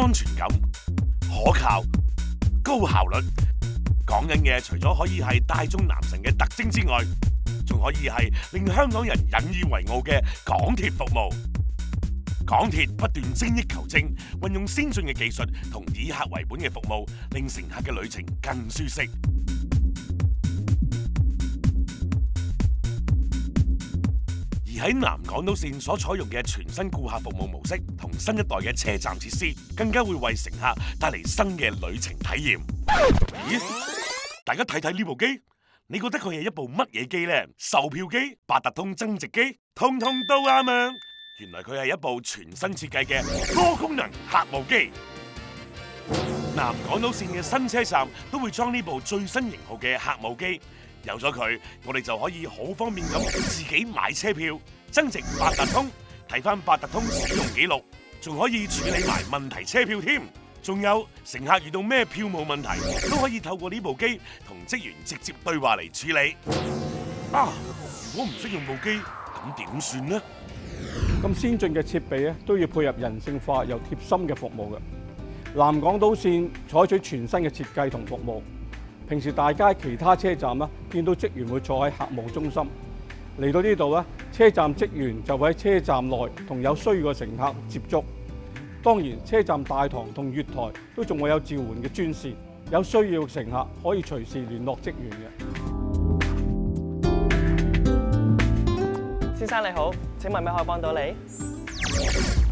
安全感、可靠、高效率。講緊嘅除咗可以係大眾男神嘅特徵之外，仲可以係令香港人引以為傲嘅港鐵服務。港鐵不斷精益求精，運用先進嘅技術同以客為本嘅服務，令乘客嘅旅程更舒適。而喺南港島線所採用嘅全新顧客服務模式同新一代嘅車站設施，更加會為乘客帶嚟新嘅旅程體驗。咦？大家睇睇呢部機，你覺得佢係一部乜嘢機呢？售票機、八達通增值機，通通都啱啊！原來佢係一部全新設計嘅多功能客務機。南港島線嘅新車站都會裝呢部最新型號嘅客務機。有咗佢，我哋就可以好方便咁自己買車票、增值八達通、睇翻八達通使用記錄，仲可以處理埋問題車票添。仲有乘客遇到咩票務問題，都可以透過呢部機同職員直接對話嚟處理。啊！如果唔識用部機，咁點算呢？咁先進嘅設備咧，都要配合人性化又貼心嘅服務嘅。南港島線採取全新嘅設計同服務。平時大家其他車站咧，見到職員會坐喺客務中心，嚟到呢度咧，車站職員就會喺車站內同有需要嘅乘客接觸。當然，車站大堂同月台都仲會有召喚嘅專線，有需要嘅乘客可以隨時聯絡職員嘅。先生你好，請問咩可以幫到你？